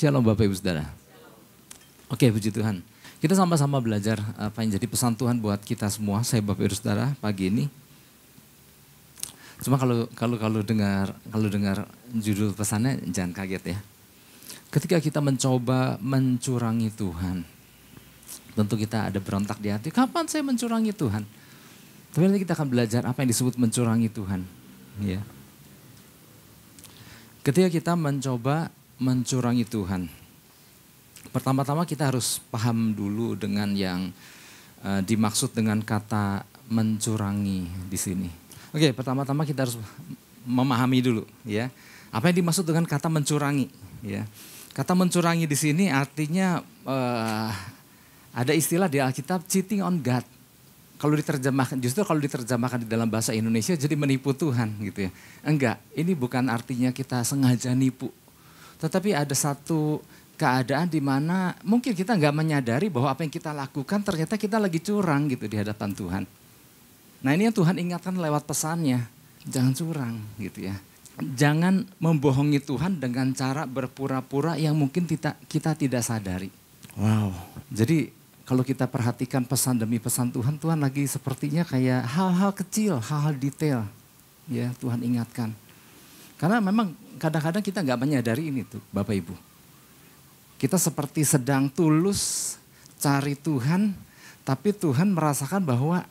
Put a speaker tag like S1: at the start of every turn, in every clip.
S1: Shalom Bapak Ibu Saudara. Oke, puji Tuhan. Kita sama-sama belajar apa yang jadi pesan Tuhan buat kita semua. Saya Bapak Ibu Saudara pagi ini. Cuma kalau dengar judul pesannya jangan kaget ya. Ketika kita mencoba mencurangi Tuhan, tentu kita ada berontak di hati. Kapan saya mencurangi Tuhan? Tapi nanti kita akan belajar apa yang disebut mencurangi Tuhan. Ya. Ketika kita mencoba mencurangi Tuhan, pertama-tama kita harus paham dulu dengan yang dimaksud dengan kata mencurangi di sini. Oke, pertama-tama kita harus memahami dulu ya. Apa yang dimaksud dengan kata mencurangi ya. Kata mencurangi di sini artinya ada istilah di Alkitab cheating on God. Kalau diterjemahkan di dalam bahasa Indonesia jadi menipu Tuhan gitu ya. Enggak, ini bukan artinya kita sengaja nipu. Tetapi ada satu keadaan di mana mungkin kita enggak menyadari bahwa apa yang kita lakukan ternyata kita lagi curang gitu di hadapan Tuhan. Nah ini yang Tuhan ingatkan lewat pesannya, jangan curang gitu ya. Jangan membohongi Tuhan dengan cara berpura-pura yang mungkin kita tidak sadari. Wow, jadi kalau kita perhatikan pesan demi pesan Tuhan, Tuhan lagi sepertinya kayak hal-hal kecil, hal-hal detail. Ya Tuhan ingatkan. Karena memang kadang-kadang kita nggak menyadari ini tuh Bapak Ibu. Kita seperti sedang tulus cari Tuhan, tapi Tuhan merasakan bahwa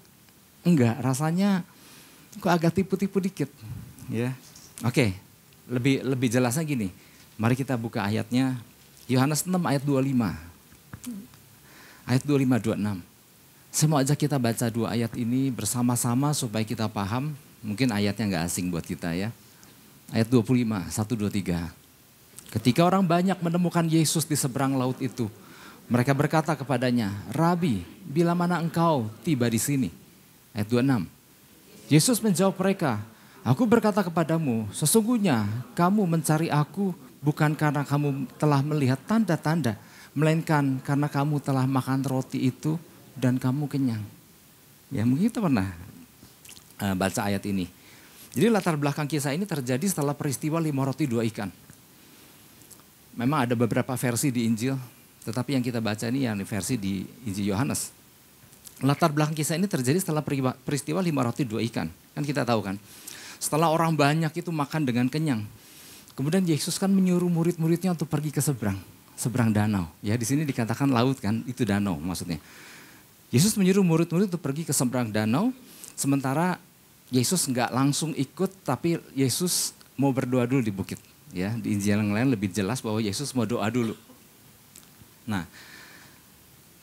S1: enggak, rasanya kok agak tipu-tipu dikit. Ya, oke, lebih jelasnya gini. Mari kita buka ayatnya, Yohanes 6 ayat 25. Ayat 25-26. Saya mau ajak kita baca dua ayat ini bersama-sama supaya kita paham. Mungkin ayatnya nggak asing buat kita ya. Ayat 25, 1, 2, 3. Ketika orang banyak menemukan Yesus di seberang laut itu, mereka berkata kepadanya, Rabi, bila mana engkau tiba di sini? Ayat 26. Yesus menjawab mereka, aku berkata kepadamu, sesungguhnya kamu mencari aku bukan karena kamu telah melihat tanda-tanda, melainkan karena kamu telah makan roti itu dan kamu kenyang. Ya mungkin kita pernah baca ayat ini. Jadi latar belakang kisah ini terjadi setelah peristiwa 5 roti 2 ikan. Memang ada beberapa versi di Injil, tetapi yang kita baca ini yang versi di Injil Yohanes. Latar belakang kisah ini terjadi setelah peristiwa 5 roti 2 ikan. Kan kita tahu kan, setelah orang banyak itu makan dengan kenyang. Kemudian Yesus kan menyuruh murid-muridnya untuk pergi ke seberang danau. Ya di sini dikatakan laut kan, itu danau maksudnya. Yesus menyuruh murid-murid untuk pergi ke seberang danau, sementara Yesus nggak langsung ikut, tapi Yesus mau berdoa dulu di bukit. Ya di Injil yang lain lebih jelas bahwa Yesus mau doa dulu. Nah,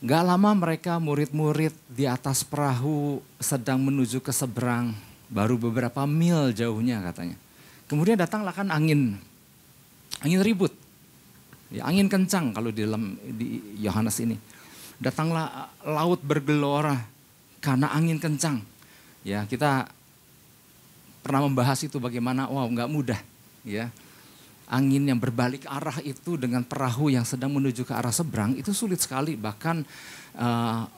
S1: nggak lama mereka murid-murid di atas perahu sedang menuju ke seberang, baru beberapa mil jauhnya katanya. Kemudian datanglah kan angin ribut. Ya, angin kencang kalau di Yohanes ini. Datanglah laut bergelora karena angin kencang. Ya, kita pernah membahas itu bagaimana, nggak mudah. Ya, angin yang berbalik arah itu dengan perahu yang sedang menuju ke arah seberang itu sulit sekali. Bahkan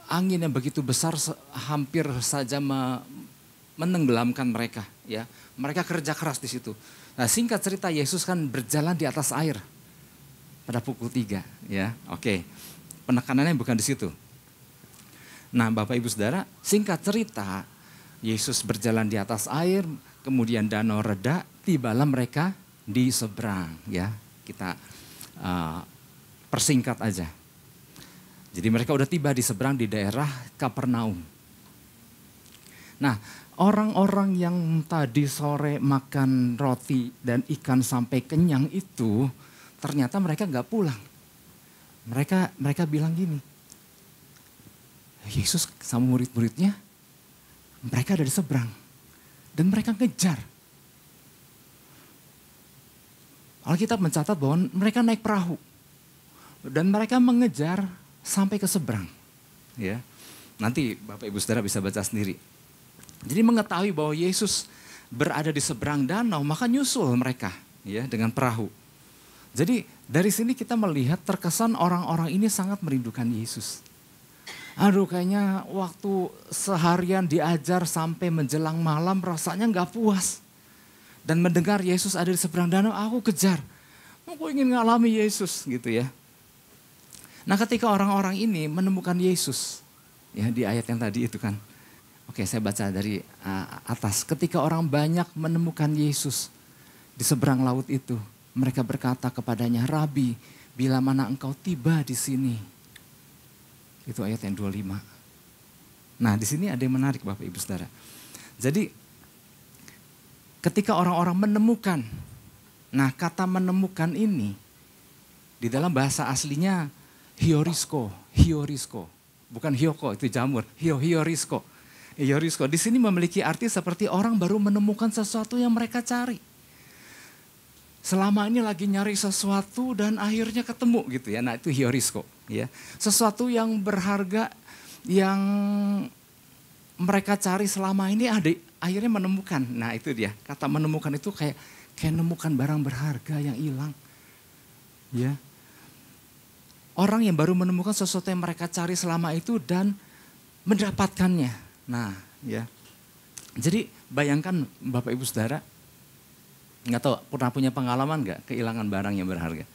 S1: angin yang begitu besar hampir saja menenggelamkan mereka. Ya, mereka kerja keras di situ. Nah, singkat cerita Yesus kan berjalan di atas air. Pada pukul 3 ya, oke. Penekanannya bukan di situ. Nah Bapak Ibu Saudara, singkat cerita Yesus berjalan di atas air, kemudian danau reda, tibalah mereka di seberang ya. Kita persingkat aja. Jadi mereka udah tiba di seberang di daerah Kapernaum. Nah orang-orang yang tadi sore makan roti dan ikan sampai kenyang itu, ternyata mereka nggak pulang. Mereka bilang gini, Yesus sama murid-muridnya, mereka ada di seberang. Dan mereka ngejar. Alkitab mencatat bahwa mereka naik perahu. Dan mereka mengejar sampai ke seberang. Ya, nanti Bapak Ibu Saudara bisa baca sendiri. Jadi mengetahui bahwa Yesus berada di seberang danau, maka nyusul mereka ya dengan perahu. Jadi dari sini kita melihat terkesan orang-orang ini sangat merindukan Yesus. Aduh kayaknya waktu seharian diajar sampai menjelang malam rasanya gak puas. Dan mendengar Yesus ada di seberang danau, aku kejar. Aku ingin ngalami Yesus gitu ya. Nah ketika orang-orang ini menemukan Yesus, ya di ayat yang tadi itu kan. Oke, saya baca dari atas. Ketika orang banyak menemukan Yesus di seberang laut itu, mereka berkata kepadanya, Rabi, bila mana engkau tiba di sini? Itu ayat yang 25. Nah di sini ada yang menarik Bapak Ibu Saudara. Jadi ketika orang-orang menemukan, nah kata menemukan ini di dalam bahasa aslinya hiorisko, bukan hioko itu jamur, hiorisko. Hiorisko di sini memiliki arti seperti orang baru menemukan sesuatu yang mereka cari. Selama ini lagi nyari sesuatu dan akhirnya ketemu gitu ya. Nah itu hiorisko ya. Sesuatu yang berharga yang mereka cari selama ini akhirnya menemukan. Nah itu dia, kata menemukan itu kayak menemukan barang berharga yang hilang. Ya. Orang yang baru menemukan sesuatu yang mereka cari selama itu dan mendapatkannya. Nah ya, jadi bayangkan Bapak Ibu Saudara, nggak tahu pernah punya pengalaman nggak kehilangan barang yang berharga?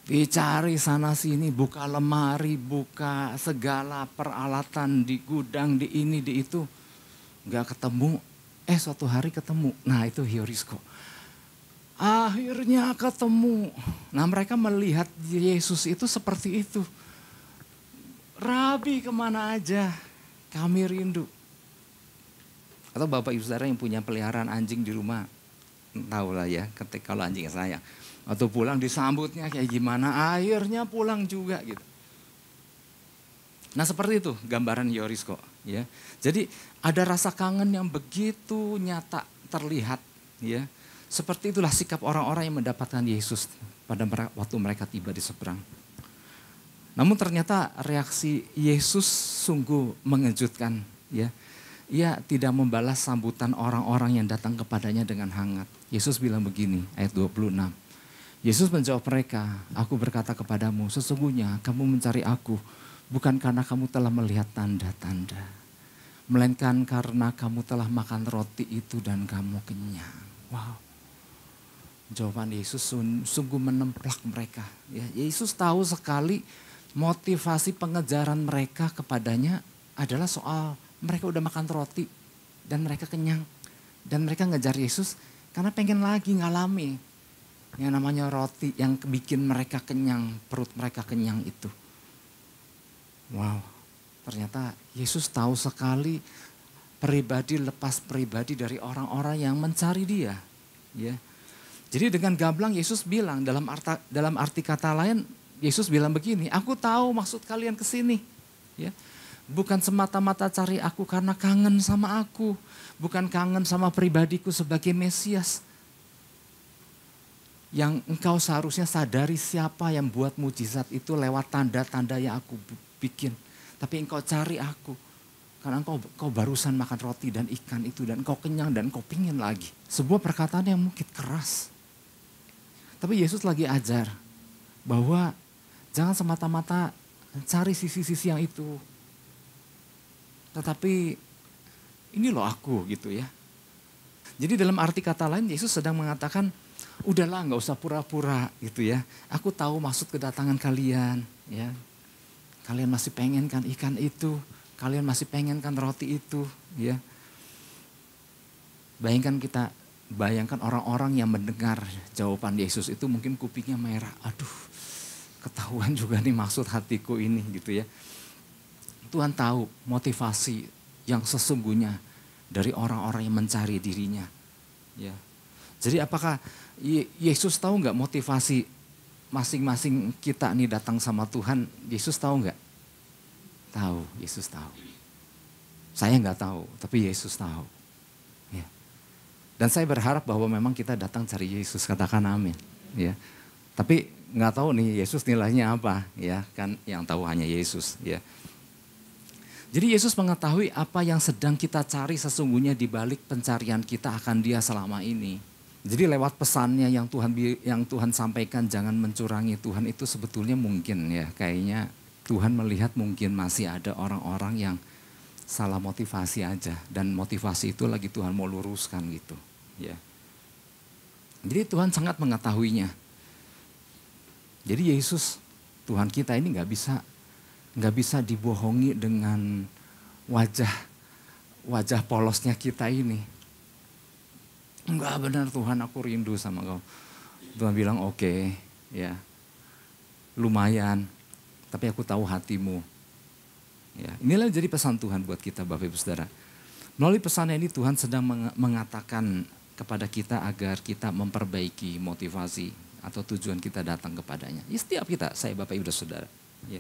S1: Dicari sana sini, buka lemari, buka segala peralatan di gudang, di ini, di itu. Nggak ketemu, suatu hari ketemu. Nah itu hiorisko. Akhirnya ketemu. Nah mereka melihat Yesus itu seperti itu. Rabi kemana aja? Kami rindu. Atau Bapak Ibu Saudara yang punya peliharaan anjing di rumah, tahu lah ya, ketika kalau anjingnya sayang. Atau pulang disambutnya kayak gimana, akhirnya pulang juga gitu. Nah seperti itu gambaran hiorisko. Ya. Jadi ada rasa kangen yang begitu nyata terlihat. Ya. Seperti itulah sikap orang-orang yang mendapatkan Yesus pada waktu mereka tiba di seberang. Namun ternyata reaksi Yesus sungguh mengejutkan. Ya. Ia tidak membalas sambutan orang-orang yang datang kepadanya dengan hangat. Yesus bilang begini, ayat 26. Yesus menjawab mereka, aku berkata kepadamu, sesungguhnya kamu mencari aku bukan karena kamu telah melihat tanda-tanda. Melainkan karena kamu telah makan roti itu dan kamu kenyang. Wow. Jawaban Yesus sungguh menemplak mereka. Ya, Yesus tahu sekali motivasi pengejaran mereka kepadanya adalah soal mereka udah makan roti dan mereka kenyang. Dan mereka ngejar Yesus karena pengen lagi ngalami yang namanya roti yang bikin mereka kenyang, perut mereka kenyang itu. Wow, ternyata Yesus tahu sekali pribadi lepas pribadi dari orang-orang yang mencari dia. Ya. Jadi dengan gamblang Yesus bilang dalam arti kata lain, Yesus bilang begini, aku tahu maksud kalian ke sini. Ya. Bukan semata-mata cari aku karena kangen sama aku. Bukan kangen sama pribadiku sebagai Mesias. Yang engkau seharusnya sadari siapa yang buat mujizat itu lewat tanda-tanda yang aku bikin. Tapi engkau cari aku. Karena engkau barusan makan roti dan ikan itu dan engkau kenyang dan engkau pingin lagi. Sebuah perkataan yang mungkin keras. Tapi Yesus lagi ajar bahwa jangan semata-mata cari sisi-sisi yang itu. Tetapi ini loh aku gitu ya. Jadi dalam arti kata lain Yesus sedang mengatakan, udahlah gak usah pura-pura gitu ya. Aku tahu maksud kedatangan kalian ya. Kalian masih pengen kan ikan itu. Kalian masih pengen kan roti itu ya. Bayangkan orang-orang yang mendengar jawaban Yesus itu mungkin kupingnya merah. Aduh, ketahuan juga nih maksud hatiku ini gitu ya. Tuhan tahu motivasi yang sesungguhnya dari orang-orang yang mencari dirinya. Ya. Jadi apakah Yesus tahu nggak motivasi masing-masing kita nih datang sama Tuhan? Yesus tahu nggak? Tahu, Yesus tahu. Saya nggak tahu, tapi Yesus tahu. Ya. Dan saya berharap bahwa memang kita datang cari Yesus, katakan amin. Ya. Tapi nggak tahu nih Yesus nilainya apa, ya kan? Yang tahu hanya Yesus. Ya. Jadi Yesus mengetahui apa yang sedang kita cari sesungguhnya di balik pencarian kita akan Dia selama ini. Jadi lewat pesannya yang Tuhan sampaikan, jangan mencurangi Tuhan, itu sebetulnya mungkin ya kayaknya Tuhan melihat mungkin masih ada orang-orang yang salah motivasi aja dan motivasi itu lagi Tuhan mau luruskan gitu ya. Jadi Tuhan sangat mengetahuinya. Jadi Yesus, Tuhan kita ini nggak bisa dibohongi dengan wajah polosnya kita ini. Enggak, benar Tuhan, aku rindu sama kau. Tuhan bilang oke, ya lumayan, tapi aku tahu hatimu. Ya, inilah jadi pesan Tuhan buat kita Bapak Ibu Saudara. Melalui pesannya ini Tuhan sedang mengatakan kepada kita agar kita memperbaiki motivasi atau tujuan kita datang kepadanya. Ya, setiap kita, saya Bapak Ibu Saudara. Ya.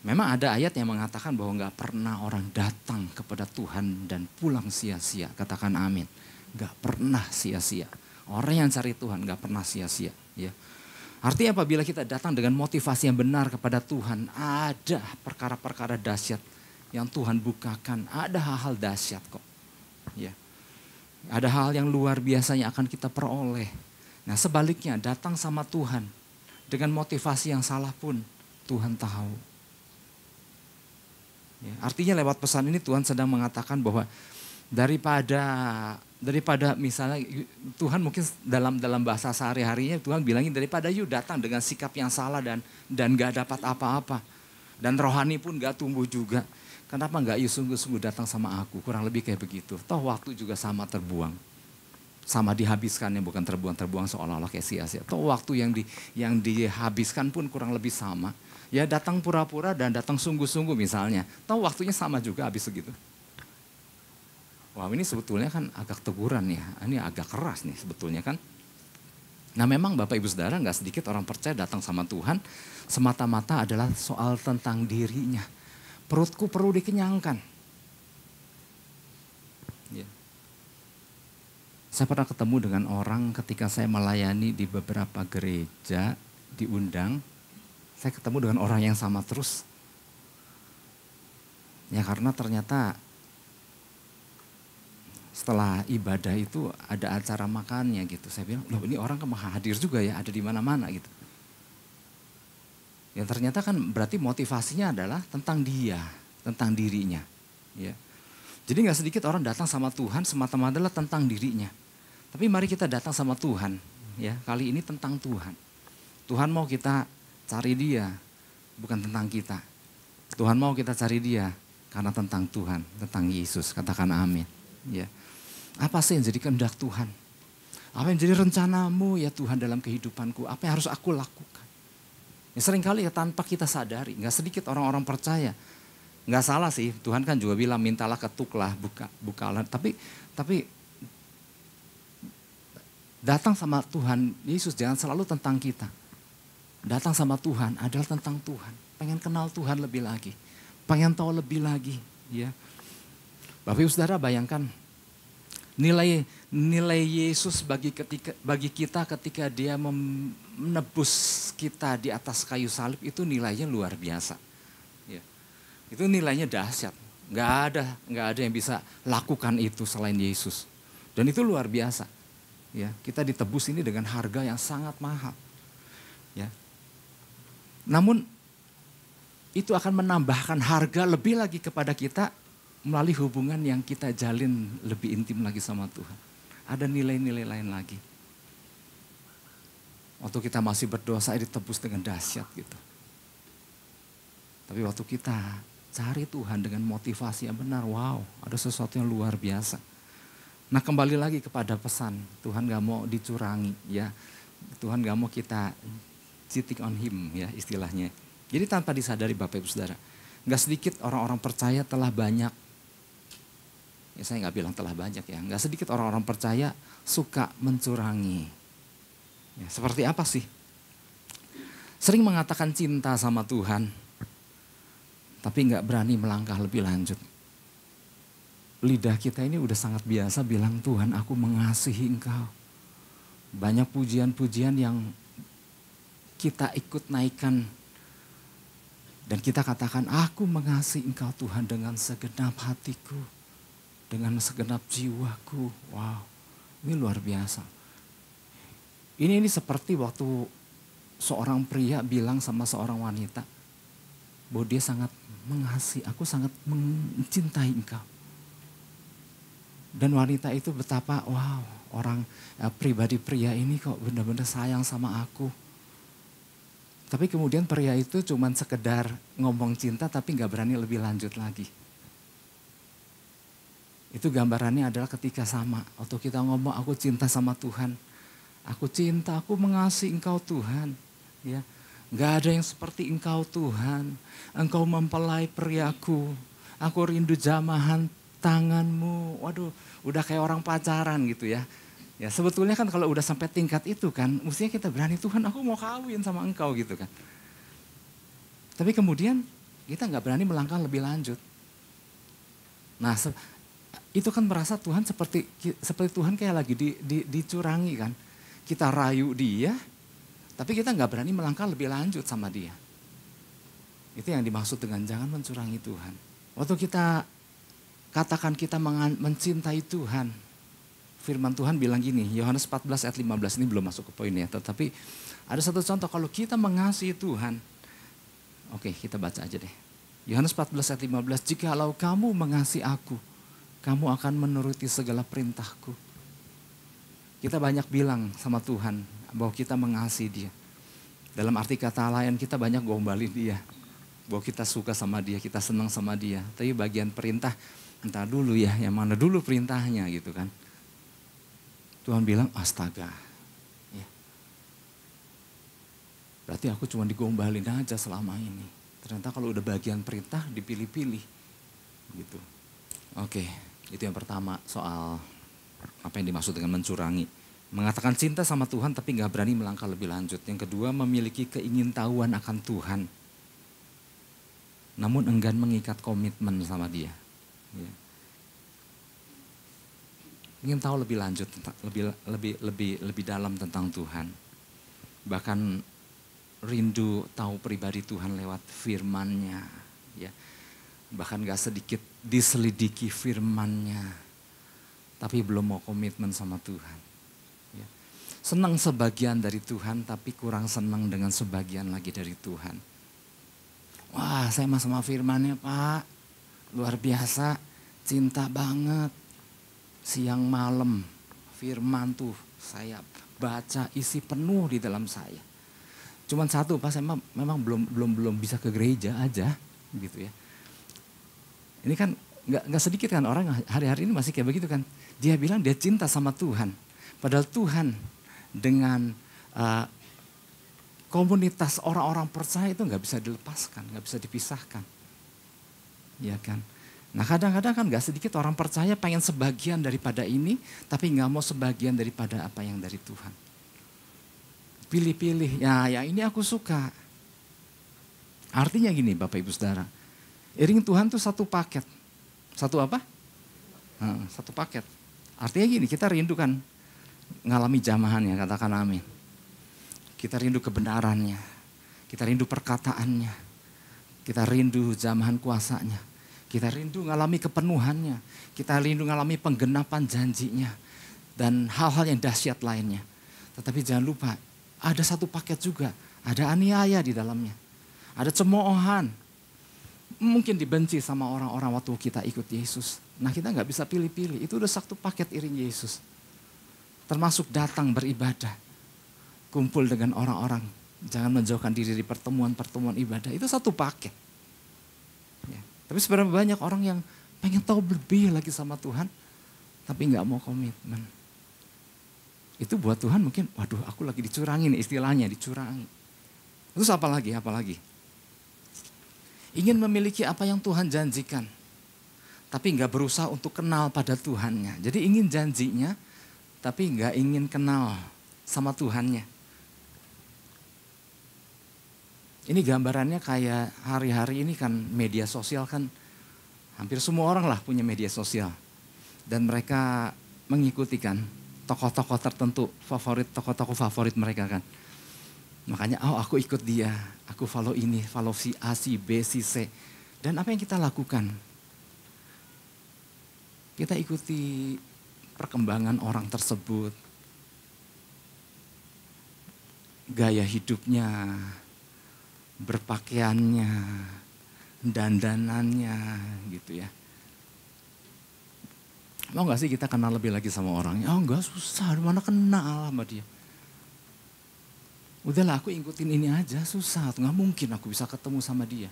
S1: Memang ada ayat yang mengatakan bahwa nggak pernah orang datang kepada Tuhan dan pulang sia-sia. Katakan amin. Nggak pernah sia-sia. Orang yang cari Tuhan nggak pernah sia-sia. Ya. Artinya apabila kita datang dengan motivasi yang benar kepada Tuhan, ada perkara-perkara dahsyat yang Tuhan bukakan. Ada hal-hal dahsyat kok. Ya. Ada hal yang luar biasa yang akan kita peroleh. Nah sebaliknya datang sama Tuhan dengan motivasi yang salah pun Tuhan tahu. Ya, artinya lewat pesan ini Tuhan sedang mengatakan bahwa daripada misalnya Tuhan mungkin dalam bahasa sehari-harinya Tuhan bilangin daripada you datang dengan sikap yang salah dan gak dapat apa-apa. Dan rohani pun gak tumbuh juga. Kenapa gak you sungguh-sungguh datang sama aku? Kurang lebih kayak begitu. Toh waktu juga sama terbuang. Sama dihabiskannya, bukan terbuang seolah-olah kayak sia-sia. Toh waktu yang dihabiskan pun kurang lebih sama. Ya datang pura-pura dan datang sungguh-sungguh misalnya. Toh waktunya sama juga habis segitu. Wah ini sebetulnya kan agak teguran ya, ini agak keras nih sebetulnya kan. Nah memang Bapak Ibu Saudara gak sedikit orang percaya datang sama Tuhan semata-mata adalah soal tentang dirinya. Perutku perlu dikenyangkan. Ya. Saya pernah ketemu dengan orang ketika saya melayani di beberapa gereja, diundang. Saya ketemu dengan orang yang sama terus. Ya karena ternyata setelah ibadah itu ada acara makannya gitu. Saya bilang, loh ini orang kan hadir juga ya, ada di mana-mana gitu. Ya ternyata kan berarti motivasinya adalah tentang dia, tentang dirinya. Ya. Jadi gak sedikit orang datang sama Tuhan semata-mata adalah tentang dirinya. Tapi mari kita datang sama Tuhan, ya kali ini tentang Tuhan. Tuhan mau kita cari dia, bukan tentang kita. Tuhan mau kita cari dia karena tentang Tuhan, tentang Yesus. Katakan amin. Ya. Apa sih yang jadi kehendak Tuhan? Apa yang jadi rencanamu ya Tuhan dalam kehidupanku? Apa yang harus aku lakukan? Ya seringkali ya tanpa kita sadari, gak sedikit orang-orang percaya. Gak salah sih, Tuhan kan juga bilang mintalah ketuklah, bukalah. Tapi datang sama Tuhan Yesus jangan selalu tentang kita. Datang sama Tuhan adalah tentang Tuhan. Pengen kenal Tuhan lebih lagi. Pengen tahu lebih lagi. Ya. Bapak Ibu Saudara bayangkan nilai Yesus bagi kita ketika dia menebus kita di atas kayu salib itu nilainya luar biasa. Ya. Itu nilainya dahsyat. Gak ada yang bisa lakukan itu selain Yesus. Dan itu luar biasa. Ya, kita ditebus ini dengan harga yang sangat mahal. Ya. Namun itu akan menambahkan harga lebih lagi kepada kita melalui hubungan yang kita jalin lebih intim lagi sama Tuhan. Ada nilai-nilai lain lagi. Waktu kita masih berdosa ditebus dengan dahsyat gitu. Tapi waktu kita cari Tuhan dengan motivasi yang benar, wow, ada sesuatu yang luar biasa. Nah kembali lagi kepada pesan, Tuhan gak mau dicurangi ya. Tuhan gak mau kita cheating on him ya istilahnya. Jadi tanpa disadari Bapak Ibu Saudara, gak sedikit orang-orang percaya telah banyak. Ya saya gak bilang telah banyak ya, gak sedikit orang-orang percaya suka mencurangi. Ya, seperti apa sih? Sering mengatakan cinta sama Tuhan, tapi gak berani melangkah lebih lanjut. Lidah kita ini udah sangat biasa bilang Tuhan aku mengasihi Engkau. Banyak pujian-pujian yang kita ikut naikkan. Dan kita katakan aku mengasihi Engkau Tuhan dengan segenap hatiku. Dengan segenap jiwaku. Wow, ini luar biasa. Ini seperti waktu seorang pria bilang sama seorang wanita. Bahwa dia sangat mengasihi, aku sangat mencintai Engkau. Dan wanita itu betapa, wow, pribadi pria ini kok benar-benar sayang sama aku. Tapi kemudian pria itu cuman sekedar ngomong cinta tapi gak berani lebih lanjut lagi. Itu gambarannya adalah ketika sama. Waktu kita ngomong aku cinta sama Tuhan. Aku cinta, aku mengasihi Engkau Tuhan. Ya, gak ada yang seperti Engkau Tuhan. Engkau mempelai priaku. Aku rindu jamahan tanganmu. Waduh, udah kayak orang pacaran gitu ya. Ya sebetulnya kan kalau udah sampai tingkat itu kan, mestinya kita berani, Tuhan aku mau kawin sama Engkau gitu kan. Tapi kemudian kita nggak berani melangkah lebih lanjut. Nah itu kan merasa Tuhan seperti Tuhan kayak lagi dicurangi kan. Kita rayu dia, tapi kita nggak berani melangkah lebih lanjut sama dia. Itu yang dimaksud dengan jangan mencurangi Tuhan. Waktu kita katakan kita mencintai Tuhan, firman Tuhan bilang gini, Yohanes 14 ayat 15, ini belum masuk ke poinnya, tetapi ada satu contoh kalau kita mengasihi Tuhan. Oke, kita baca aja deh. Yohanes 14 ayat 15, jikalau kamu mengasihi aku, kamu akan menuruti segala perintahku. Kita banyak bilang sama Tuhan bahwa kita mengasihi dia. Dalam arti kata lain kita banyak gombalin dia. Bahwa kita suka sama dia, kita senang sama dia. Tapi bagian perintah, entar dulu ya, yang mana dulu perintahnya gitu kan. Tuhan bilang astaga, ya. Berarti aku cuma digombalin aja selama ini. Ternyata kalau udah bagian perintah dipilih-pilih gitu. Oke, itu yang pertama soal apa yang dimaksud dengan mencurangi. Mengatakan cinta sama Tuhan tapi gak berani melangkah lebih lanjut. Yang kedua memiliki keingintahuan akan Tuhan. Namun enggan mengikat komitmen sama dia. Ya. Ingin tahu lebih lanjut, lebih dalam tentang Tuhan. Bahkan rindu tahu pribadi Tuhan lewat firman-Nya. Ya. Bahkan gak sedikit diselidiki firman-Nya. Tapi belum mau komitmen sama Tuhan. Ya. Senang sebagian dari Tuhan tapi kurang senang dengan sebagian lagi dari Tuhan. Wah saya mah sama firman-Nya Pak, luar biasa, cinta banget. Siang malam firman tuh saya baca isi penuh di dalam saya. Cuman satu Pak, saya memang belum bisa ke gereja aja gitu ya. Ini kan nggak sedikit kan orang hari-hari ini masih kayak begitu kan. Dia bilang dia cinta sama Tuhan. Padahal Tuhan dengan komunitas orang-orang percaya itu nggak bisa dilepaskan, nggak bisa dipisahkan. Ya kan. Nah kadang-kadang kan gak sedikit orang percaya pengen sebagian daripada ini, tapi gak mau sebagian daripada apa yang dari Tuhan. Pilih-pilih, ya ini aku suka. Artinya gini Bapak Ibu Saudara, iring Tuhan tuh satu paket. Satu apa? Satu paket. Artinya gini, kita rindu kan ngalami jamahannya, katakan amin. Kita rindu kebenarannya, kita rindu perkataannya, kita rindu jamahan kuasanya. Kita rindu ngalami kepenuhannya. Kita rindu ngalami penggenapan janjinya. Dan hal-hal yang dahsyat lainnya. Tetapi jangan lupa, ada satu paket juga. Ada aniaya di dalamnya. Ada cemoohan. Mungkin dibenci sama orang-orang waktu kita ikut Yesus. Nah kita gak bisa pilih-pilih. Itu udah satu paket iring Yesus. Termasuk datang beribadah. Kumpul dengan orang-orang. Jangan menjauhkan diri dari pertemuan-pertemuan ibadah. Itu satu paket. Ya. Tapi sebenarnya banyak orang yang pengen tahu lebih lagi sama Tuhan, tapi nggak mau komitmen. Itu buat Tuhan mungkin, waduh aku lagi dicurangi nih istilahnya, dicurangi. Terus apa lagi? Ingin memiliki apa yang Tuhan janjikan, tapi nggak berusaha untuk kenal pada Tuhannya. Jadi ingin janjinya, tapi nggak ingin kenal sama Tuhannya. Ini gambarannya kayak hari-hari ini kan media sosial kan hampir semua orang lah punya media sosial. Dan mereka mengikuti kan tokoh-tokoh tertentu, tokoh-tokoh favorit mereka kan. Makanya aku ikut dia, aku follow ini, follow si A, si B, si C. Dan apa yang kita lakukan? Kita ikuti perkembangan orang tersebut. Gaya hidupnya, berpakaiannya, dandanannya gitu ya. Mau gak sih kita kenal lebih lagi sama orangnya? Oh enggak, susah, mana kenal sama dia. Udahlah aku ikutin ini aja, susah. Nggak mungkin aku bisa ketemu sama dia.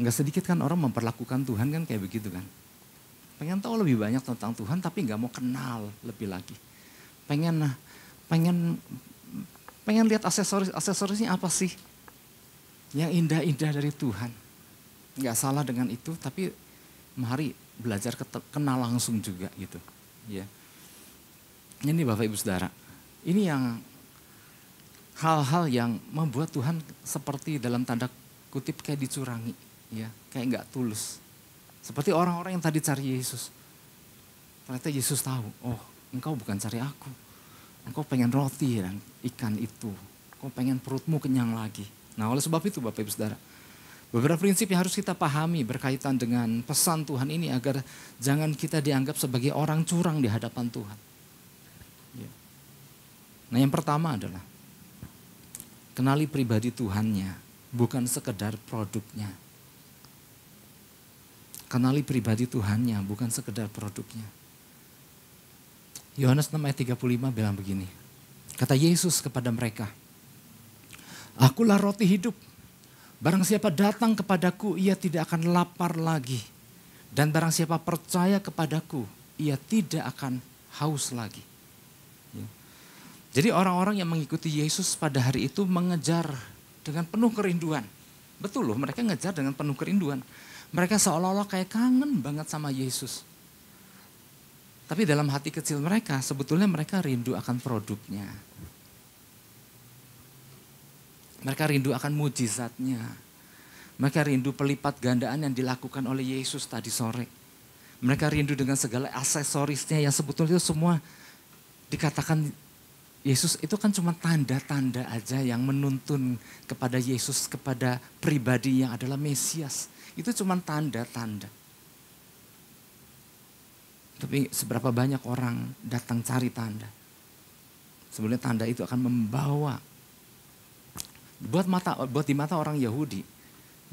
S1: Nggak sedikit kan orang memperlakukan Tuhan kan kayak begitu kan. Pengen tahu lebih banyak tentang Tuhan tapi nggak mau kenal lebih lagi. Pengen lihat aksesorisnya apa sih yang indah-indah dari Tuhan. Nggak salah dengan itu, tapi mari belajar kenal langsung juga gitu. Ya. Ini Bapak Ibu Saudara, ini yang hal-hal yang membuat Tuhan seperti dalam tanda kutip kayak dicurangi, ya, kayak nggak tulus. Seperti orang-orang yang tadi cari Yesus. Ternyata Yesus tahu, oh engkau bukan cari aku. Engkau pengen roti dan ikan itu. Engkau pengen perutmu kenyang lagi. Nah oleh sebab itu Bapak Ibu Saudara, beberapa prinsip yang harus kita pahami berkaitan dengan pesan Tuhan ini agar jangan kita dianggap sebagai orang curang di hadapan Tuhan. Ya. Nah yang pertama adalah kenali pribadi Tuhannya, bukan sekedar produknya. Kenali pribadi Tuhannya, bukan sekedar produknya. Yohanes 6 ayat 35 bilang begini. Kata Yesus kepada mereka, Akulah roti hidup. Barang siapa datang kepadaku, ia tidak akan lapar lagi. Dan barang siapa percaya kepadaku, ia tidak akan haus lagi. Ya. Jadi orang-orang yang mengikuti Yesus pada hari itu mengejar dengan penuh kerinduan. Betul loh, mereka ngejar dengan penuh kerinduan. Mereka seolah-olah kayak kangen banget sama Yesus. Tapi dalam hati kecil mereka, sebetulnya mereka rindu akan produknya. Mereka rindu akan mujizatnya. Mereka rindu pelipat gandaan yang dilakukan oleh Yesus tadi sore. Mereka rindu dengan segala aksesorisnya yang sebetulnya itu semua dikatakan Yesus itu kan cuma tanda-tanda aja yang menuntun kepada Yesus, kepada pribadi yang adalah Mesias. Itu cuma tanda-tanda. Tapi seberapa banyak orang datang cari tanda. Sebenarnya tanda itu akan membawa. Buat di mata orang Yahudi,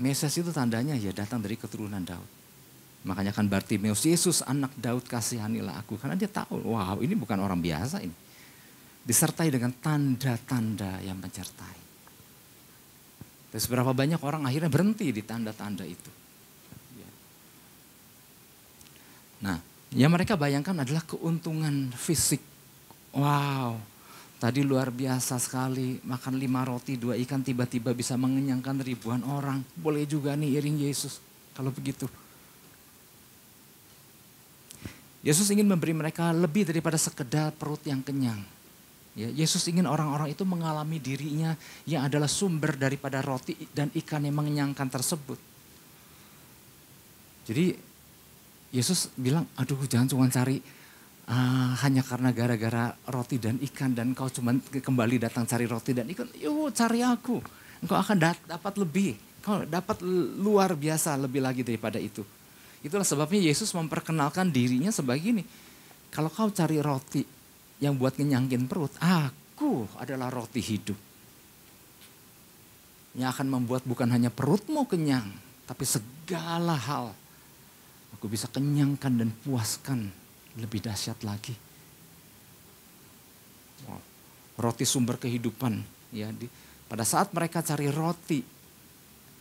S1: Mesias itu tandanya ya datang dari keturunan Daud. Makanya kan Bartimeus, Yesus anak Daud kasihanilah aku. Karena dia tahu, wow ini bukan orang biasa ini. Disertai dengan tanda-tanda yang menyertai. Dan seberapa banyak orang akhirnya berhenti di tanda-tanda itu. Nah, yang mereka bayangkan adalah keuntungan fisik. Wow, tadi luar biasa sekali, makan 5 roti 2 ikan tiba-tiba bisa mengenyangkan ribuan orang. Boleh juga nih iring Yesus kalau begitu. Yesus ingin memberi mereka lebih daripada sekedar perut yang kenyang. Ya, Yesus ingin orang-orang itu mengalami dirinya yang adalah sumber daripada roti dan ikan yang mengenyangkan tersebut. Jadi Yesus bilang, aduh jangan cuma cari hanya karena gara-gara roti dan ikan dan kau cuma kembali datang cari roti dan ikan. Yuk cari aku, engkau akan dapat lebih. Kau dapat luar biasa lebih lagi daripada itu. Itulah sebabnya Yesus memperkenalkan dirinya sebagai ini. Kalau kau cari roti yang buat ngenyangin perut, aku adalah roti hidup. Yang akan membuat bukan hanya perutmu kenyang, tapi segala hal. Aku bisa kenyangkan dan puaskan lebih dahsyat lagi. Wow. Roti sumber kehidupan. Ya, pada saat mereka cari roti,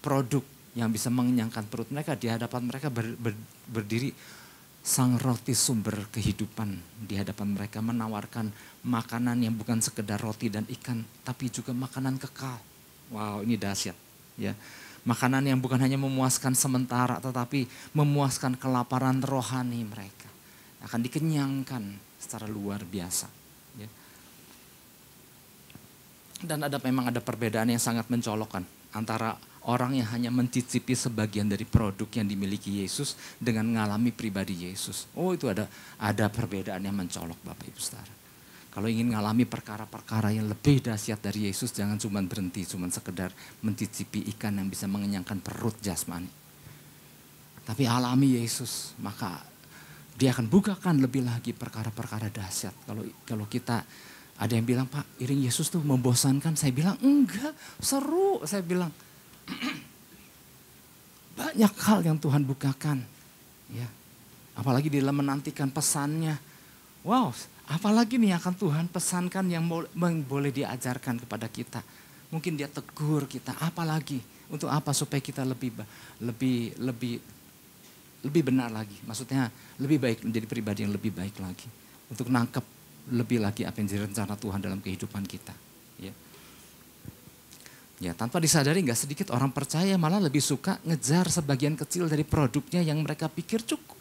S1: produk yang bisa mengenyangkan perut mereka, di hadapan mereka berdiri sang roti sumber kehidupan. Di hadapan mereka menawarkan makanan yang bukan sekedar roti dan ikan, tapi juga makanan kekal. Wow, ini dahsyat. Ya. Makanan yang bukan hanya memuaskan sementara, tetapi memuaskan kelaparan rohani mereka. Akan dikenyangkan secara luar biasa. Ya. Dan memang ada perbedaan yang sangat mencolokkan antara orang yang hanya mencicipi sebagian dari produk yang dimiliki Yesus dengan mengalami pribadi Yesus. Oh itu ada perbedaan yang mencolok Bapak Ibu Saudara. Kalau ingin mengalami perkara-perkara yang lebih dahsyat dari Yesus, jangan cuma berhenti, cuma sekedar mencicipi ikan yang bisa mengenyangkan perut jasmani. Tapi alami Yesus, maka dia akan bukakan lebih lagi perkara-perkara dahsyat. Kalau kita ada yang bilang, Pak iring Yesus tuh membosankan, saya bilang enggak, seru. Saya bilang banyak hal yang Tuhan bukakan. Ya. Apalagi di dalam menantikan pesannya. Wow, Apalagi nih akan Tuhan pesankan yang boleh diajarkan kepada kita. Mungkin dia tegur kita, apalagi untuk apa supaya kita lebih benar lagi. Maksudnya lebih baik, menjadi pribadi yang lebih baik lagi. Untuk nangkep lebih lagi apa yang jadi rencana Tuhan dalam kehidupan kita. Ya, ya tanpa disadari gak sedikit orang percaya malah lebih suka ngejar sebagian kecil dari produknya yang mereka pikir cukup.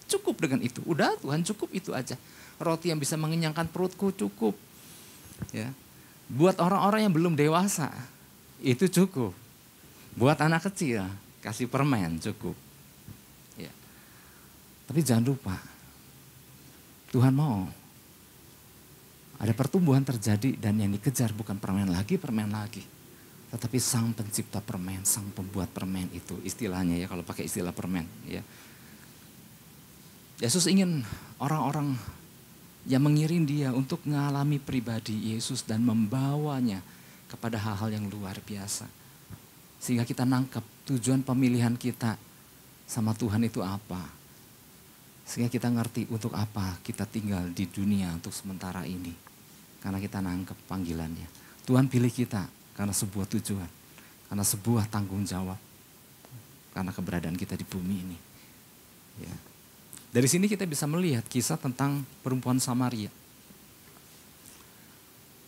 S1: Cukup dengan itu, udah Tuhan cukup itu aja. Roti yang bisa mengenyangkan perutku cukup. Ya. Buat orang-orang yang belum dewasa, itu cukup. Buat anak kecil, kasih permen cukup. Ya. Tapi jangan lupa, Tuhan mau ada pertumbuhan terjadi dan yang dikejar bukan permen lagi. Tetapi sang pencipta permen, sang pembuat permen itu istilahnya ya, kalau pakai istilah permen. Ya. Yesus ingin orang-orang yang mengiring dia untuk mengalami pribadi Yesus dan membawanya kepada hal-hal yang luar biasa. Sehingga kita nangkep tujuan pemilihan kita sama Tuhan itu apa. Sehingga kita ngerti untuk apa kita tinggal di dunia untuk sementara ini. Karena kita nangkep panggilannya. Tuhan pilih kita karena sebuah tujuan. Karena sebuah tanggung jawab. Karena keberadaan kita di bumi ini. Ya. Dari sini kita bisa melihat kisah tentang perempuan Samaria.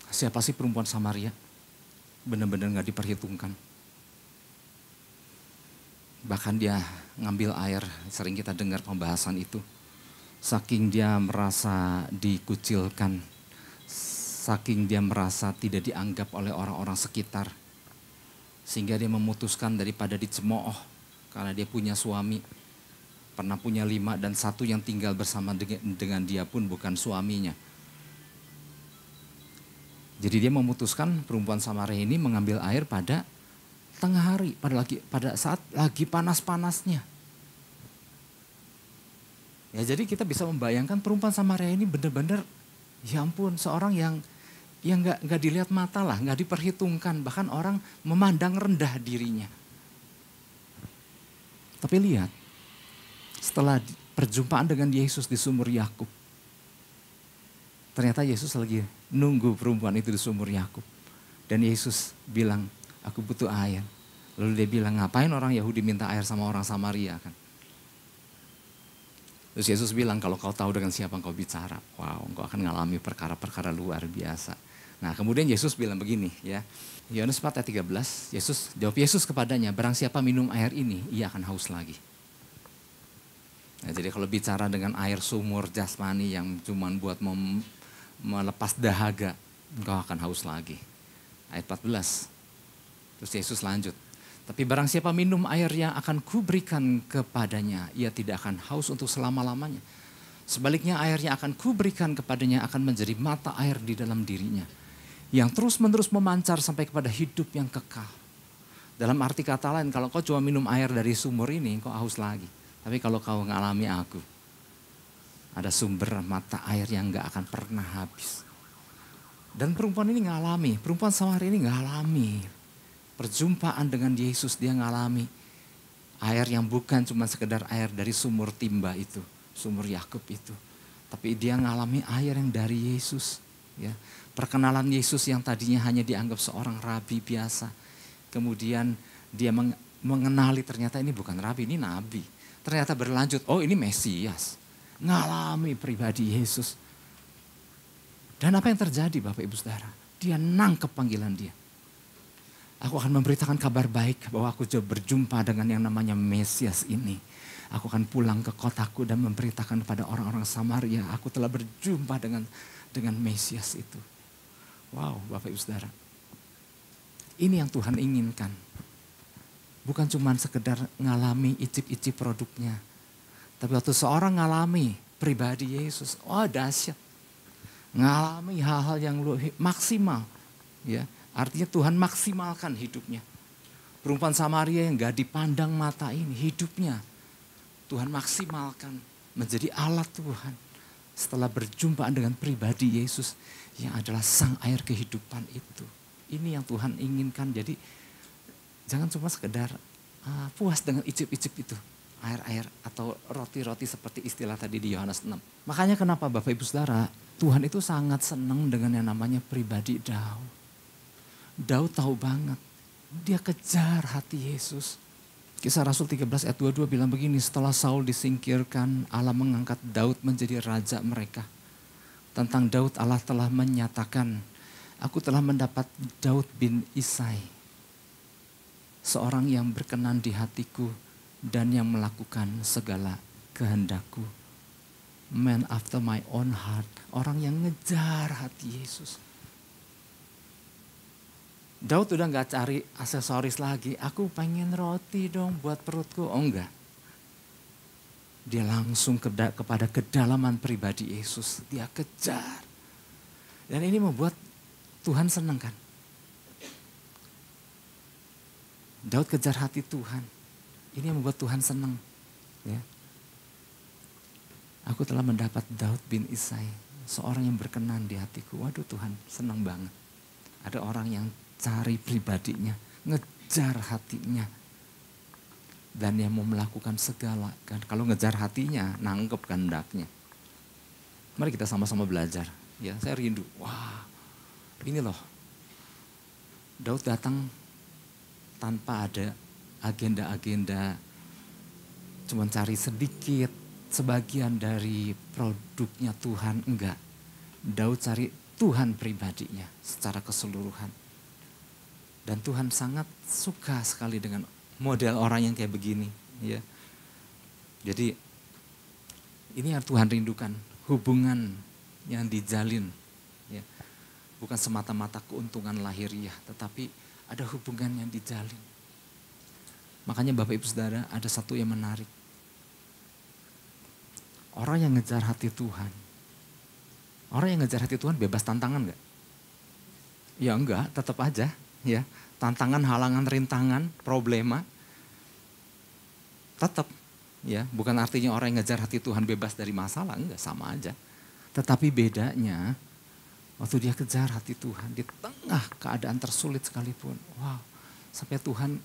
S1: Siapa sih perempuan Samaria? Benar-benar gak diperhitungkan. Bahkan dia ngambil air, sering kita dengar pembahasan itu. Saking dia merasa dikucilkan, saking dia merasa tidak dianggap oleh orang-orang sekitar. Sehingga dia memutuskan daripada dicemooh karena dia punya suami. Pernah punya 5 dan 1 yang tinggal bersama dengan dia pun bukan suaminya. Jadi dia memutuskan perempuan Samaria ini mengambil air pada tengah hari, pada saat lagi panas-panasnya. Ya jadi kita bisa membayangkan perempuan Samaria ini benar-benar, ya ampun, seorang yang nggak dilihat mata lah, nggak diperhitungkan, bahkan orang memandang rendah dirinya. Tapi lihat, setelah perjumpaan dengan Yesus di sumur Yakub, ternyata Yesus lagi nunggu perempuan itu di sumur Yakub. Dan Yesus bilang, aku butuh air. Lalu dia bilang, ngapain orang Yahudi minta air sama orang Samaria kan? Terus Yesus bilang, kalau kau tahu dengan siapa engkau bicara, wow, engkau akan mengalami perkara-perkara luar biasa. Nah kemudian Yesus bilang begini ya, Yohanes 4 ayat 13, jawab Yesus kepadanya, barang siapa minum air ini, ia akan haus lagi. Nah, jadi kalau bicara dengan air sumur jasmani yang cuma buat melepas dahaga, engkau akan haus lagi. Ayat 14, terus Yesus lanjut. Tapi barang siapa minum air yang akan kuberikan kepadanya, ia tidak akan haus untuk selama-lamanya. Sebaliknya air yang akan kuberikan kepadanya akan menjadi mata air di dalam dirinya. Yang terus-menerus memancar sampai kepada hidup yang kekal. Dalam arti kata lain, kalau kau cuma minum air dari sumur ini, kau haus lagi. Tapi kalau kau mengalami aku, ada sumber mata air yang gak akan pernah habis. Dan perempuan ini ngalami, perempuan Samaria ini ngalami perjumpaan dengan Yesus, dia ngalami air yang bukan cuma sekedar air dari sumur timba itu, sumur Yakub itu. Tapi dia ngalami air yang dari Yesus. Ya. Perkenalan Yesus yang tadinya hanya dianggap seorang rabi biasa. Kemudian dia mengenali ternyata ini bukan rabi, ini nabi. Ternyata berlanjut, oh ini Mesias. Ngalami pribadi Yesus. Dan apa yang terjadi Bapak Ibu Saudara? Dia nangkep panggilan dia. Aku akan memberitakan kabar baik bahwa aku berjumpa dengan yang namanya Mesias ini. Aku akan pulang ke kotaku dan memberitakan kepada orang-orang Samaria. Aku telah berjumpa dengan Mesias itu. Wow Bapak Ibu Saudara. Ini yang Tuhan inginkan. Bukan cuma sekedar ngalami icip-icip produknya. Tapi waktu seorang ngalami pribadi Yesus, oh dahsyat. Ngalami hal-hal yang maksimal. Ya, artinya Tuhan maksimalkan hidupnya. Perempuan Samaria yang gak dipandang mata ini, hidupnya Tuhan maksimalkan menjadi alat Tuhan. Setelah berjumpa dengan pribadi Yesus yang adalah sang air kehidupan itu. Ini yang Tuhan inginkan, jadi jangan cuma sekedar puas dengan icip-icip itu. Air-air atau roti-roti seperti istilah tadi di Yohanes 6. Makanya kenapa Bapak Ibu Saudara, Tuhan itu sangat senang dengan yang namanya pribadi Daud. Daud tahu banget, dia kejar hati Yesus. Kisah Rasul 13 ayat 22 bilang begini, setelah Saul disingkirkan, Allah mengangkat Daud menjadi raja mereka. Tentang Daud Allah telah menyatakan, aku telah mendapat Daud bin Isai, seorang yang berkenan di hatiku dan yang melakukan segala kehendakku. Man after my own heart, orang yang ngejar hati Yesus. Daud udah gak cari aksesoris lagi, aku pengen roti dong buat perutku, oh enggak. Dia langsung kepada kedalaman pribadi Yesus, dia kejar. Dan ini membuat Tuhan senang kan. Daud kejar hati Tuhan, ini yang membuat Tuhan senang. Ya. Aku telah mendapat Daud bin Isai, seorang yang berkenan di hatiku. Waduh, Tuhan senang banget. Ada orang yang cari pribadinya, ngejar hatinya. Dan yang mau melakukan segala. Kan? Kalau ngejar hatinya, nangkep kehendaknya. Mari kita sama-sama belajar. Ya, saya rindu. Wah, ini loh. Daud datang tanpa ada agenda-agenda. Cuma cari sedikit, sebagian dari produknya Tuhan. Enggak. Daud cari Tuhan pribadinya secara keseluruhan. Dan Tuhan sangat suka sekali dengan model orang yang kayak begini. Ya. Jadi ini yang Tuhan rindukan, hubungan yang dijalin. Ya. Bukan semata-mata keuntungan lahiriah, tetapi ada hubungan yang dijalin. Makanya Bapak Ibu Saudara, ada satu yang menarik. Orang yang ngejar hati Tuhan, orang yang ngejar hati Tuhan bebas tantangan enggak? Ya enggak, tetap aja. Ya, tantangan, halangan, rintangan, problema, tetap, ya, bukan artinya orang yang ngejar hati Tuhan bebas dari masalah, enggak, sama aja. Tetapi bedanya, waktu dia kejar hati Tuhan di tengah keadaan tersulit sekalipun, wow, sampai Tuhan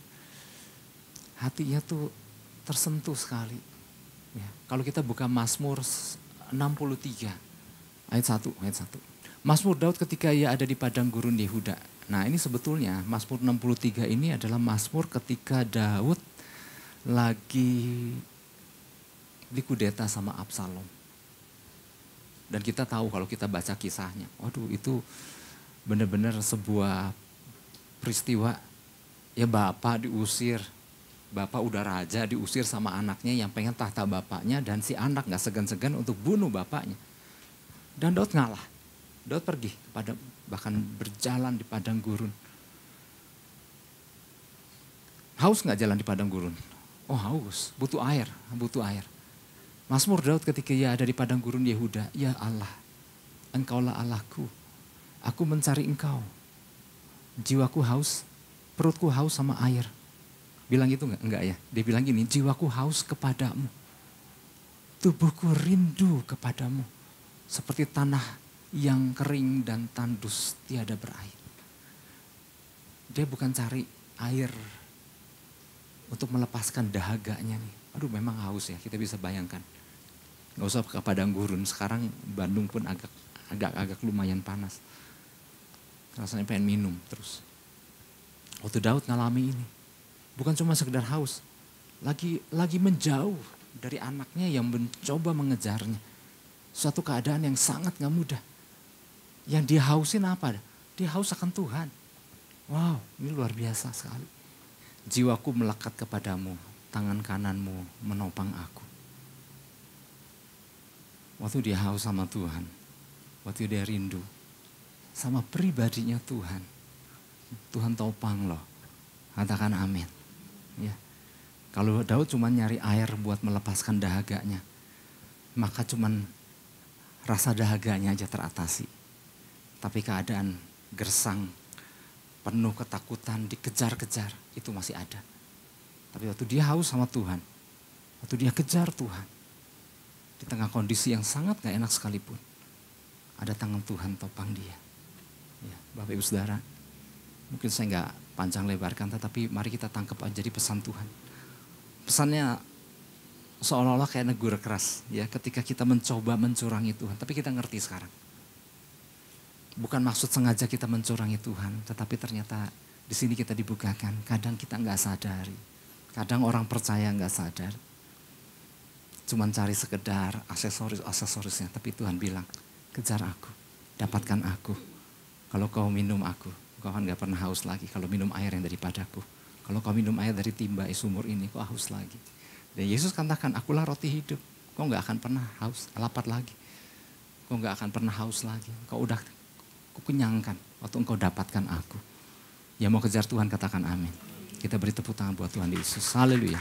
S1: hatinya tuh tersentuh sekali. Ya, kalau kita buka Mazmur 63 ayat 1. Mazmur Daud ketika ia ada di padang gurun Yehuda. Nah, ini sebetulnya Mazmur 63 ini adalah Mazmur ketika Daud lagi dikudeta sama Absalom. Dan kita tahu kalau kita baca kisahnya, waduh itu benar-benar sebuah peristiwa. Ya bapak diusir, bapak udah raja diusir sama anaknya yang pengen tahta bapaknya. Dan si anak gak segan-segan untuk bunuh bapaknya. Dan Daud ngalah, Daud pergi kepada bahkan berjalan di padang gurun. Haus gak jalan di padang gurun? Oh haus, butuh air. Mazmur Daud ketika ia ada di padang gurun Yehuda, ya Allah, Engkaulah Allahku, aku mencari Engkau. Jiwaku haus, perutku haus sama air. Bilang gitu enggak? Enggak ya, dia bilang gini, jiwaku haus kepadamu, tubuhku rindu kepadamu, seperti tanah yang kering dan tandus tiada berair. Dia bukan cari air untuk melepaskan dahaganya nih. Aduh memang haus ya, kita bisa bayangkan. Gak usah ke padang gurun, sekarang Bandung pun agak lumayan panas. Rasanya pengen minum terus. Waktu Daud ngalami ini, bukan cuma sekedar haus, lagi menjauh dari anaknya yang mencoba mengejarnya. Suatu keadaan yang sangat gak mudah. Yang dia hausin apa? Dia haus akan Tuhan. Wow, ini luar biasa sekali. Jiwaku melekat kepadamu, tangan kananmu menopang aku. Waktu dia haus sama Tuhan, waktu dia rindu sama pribadinya Tuhan, Tuhan topang loh. Katakan amin. Ya. Kalau Daud cuma nyari air buat melepaskan dahaganya, maka cuman rasa dahaganya aja teratasi. Tapi keadaan gersang, penuh ketakutan, dikejar-kejar, itu masih ada. Tapi waktu dia haus sama Tuhan, waktu dia kejar Tuhan, di tengah kondisi yang sangat gak enak sekalipun, ada tangan Tuhan topang dia. Ya, Bapak Ibu Saudara, mungkin saya gak panjang lebarkan, tetapi mari kita tangkap aja di pesan Tuhan. Pesannya seolah-olah kayak negur keras, ya, ketika kita mencoba mencurangi Tuhan, tapi kita ngerti sekarang. Bukan maksud sengaja kita mencurangi Tuhan, tetapi ternyata di sini kita dibukakan. Kadang kita nggak sadari, kadang orang percaya nggak sadar. Cuman cari sekedar aksesorisnya, tapi Tuhan bilang, kejar aku, dapatkan aku. Kalau kau minum aku, kau akan gak pernah haus lagi. Kalau minum air yang daripadaku, kalau kau minum air dari timba sumur ini, kau haus lagi. Dan Yesus katakan, akulah roti hidup. Kau gak akan pernah haus, lapar lagi. Kau gak akan pernah haus lagi. Kau udah kukenyangkan waktu engkau dapatkan aku. Yang mau kejar Tuhan katakan amin. Kita beri tepuk tangan buat Tuhan Yesus. Haleluya.